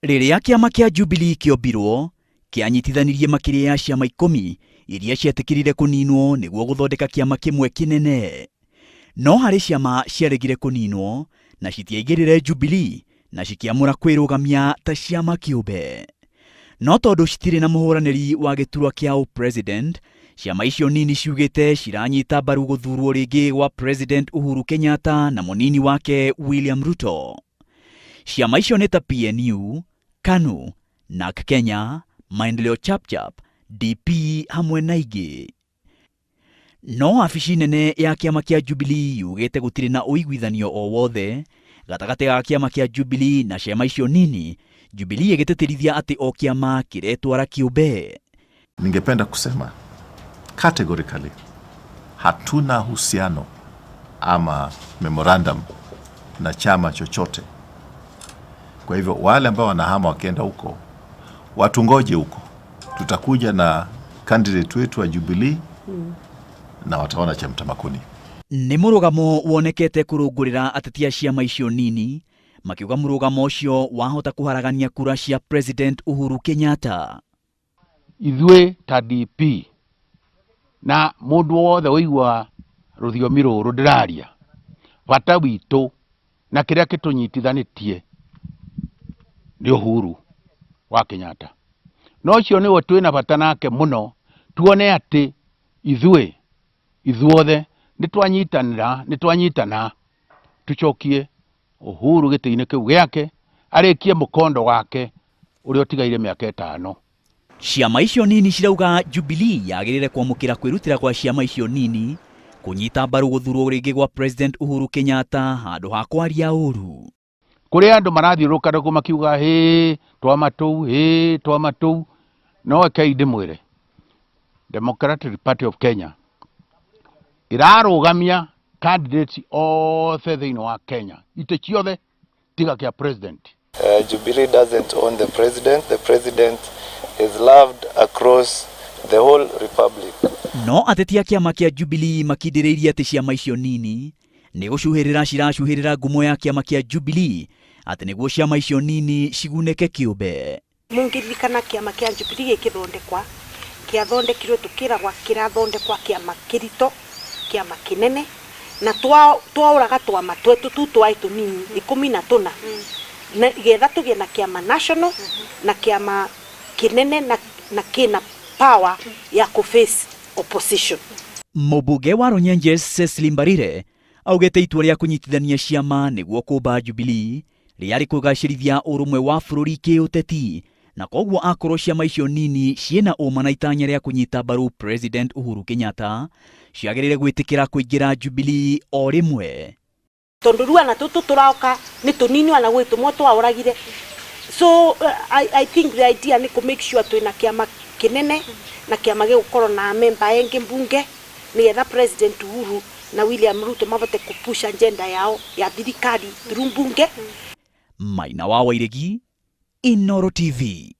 Rĩrĩa kĩama kĩa Jubilee kĩombirwo, kĩanyitithanirie makĩria ya ciama 10 iria cietĩkĩrire kũninwo nĩguo gũthondeka kĩama kĩmwe kĩnene. No harĩ ciama ciaregire kũninwo na citiaingĩrire Jubilee na cikĩamũra kwĩrũgamia ta ciama kĩũmbe. No tondũ citirĩ na mũhũranĩri wa gĩturwa kĩa president, ciama icio nini ciugĩte ciranyita mbaru gũthurwo rĩngĩ gwa President Uhuru Kenyatta na mũnini wake William Ruto. Ciama icio nĩ ta PNU, KANU, NARC Kenya, Maendeleo Chapchap, DP hamwe na ingĩ. No abici nene ya kĩama kĩa Jubilee yugĩte gũtirĩ na ũiguithanio o wothe gatagatĩ ga kĩama kĩa Jubilee na ciama icio nini, Jubilee ĩgĩtĩtĩrithia atĩ o kĩama kĩretwara kĩũmbe. Ningependa kusema categorically hatuna uhusiano ama memorandum na chama chochote. Kwa hivyo wale ambao wanahama wakienda huko, watungoje huko. Tutakuja na candidate wetu wa Jubilee na wataona cha mtamakuni. Nĩ mũrũgamo wonekete kũrũngũrĩra ateti a ciama icio nini, makiuga mũrũgamo ũcio wahota kũharagania kura cia President Uhuru Kenyatta. Ithuĩ ta DP na mũndũ wothe ũigua rũthiomi rũrũ ndĩraria, bata witũ na kĩrĩa kĩtũnyitithanĩtie nĩ Uhuru wa Kenyatta. No cio nĩwe twĩna bata nake mũno, tuone atĩ ithuothe nĩtwanyitana tucokie Uhuru gĩtĩ-inĩ kĩu gĩake, arĩkie mũkondo wake ũrĩa ũtigaire mĩaka 5. Ciama icio nini cirauga Jubilee yagĩrĩire kwamũkĩra kwĩrutĩra kwa ciama icio nini kũnyita mbaru gũthurwo rĩngĩ gwa President Uhuru Kenyatta handũ ha kwaria ũru. Kũrĩ andũ marathiũrũrũka rũgo makiuga twama tũu, no ekei ndĩmwĩre Democratic Party of Kenya ĩrarũgamia candidates othe thĩinĩ wa Kenya, itĩ ciothe tiga kĩa president. Jubilee doesn't own the president. The president is loved across the whole republic. No ateti a kĩama kĩa Jubilee makindĩrĩirie atĩ ciama icio nini nĩ gũcuhĩrĩra ciracuhĩrĩra ngumo ya kĩama kĩa Jubilee atĩ nĩguo ciama icio nini cigunĩke kĩũmbe. Mũngĩririkana kĩama kĩa Jubilee gĩkĩthondekwa, kĩathondekirwo tũkĩragwa kĩrathondekwa kĩama kĩritũ, kĩama kĩnene, na twaũraga twama twetu tu twaĩ tũnini 14 na getha tũgĩe na kĩama national na kĩama kĩnene na kĩna power ya kũface opposition. Mũmbunge wa Runyenjes Cecily Mbarire augĩte itua rĩa kũnyitithania ciama nĩguo kũmba Jubilee rĩarĩ kũgacĩrithia ũrũmwe wa bũrũri kĩũteti, na koguo akorwo ciama icio nini ciĩna ũma na itanya rĩa kũnyita mbaru President Uhuru Kenyatta, ciagĩrĩire gwĩtĩkĩra kũingĩra Jubilee o rĩmwe. Tondũ rĩu ana tũtũ tũraoka nĩ tũnini ona gwĩtũmwo twaũragire. So I think the idea ni to make sure twina kĩama kĩnene na kĩama gĩgũkorwo na member engĩ mbunge nĩgetha President Uhuru na William Ruto mabote kupusha agenda yao ya thirikari through mbunge. Maina wa Wairegi, Inooro TV.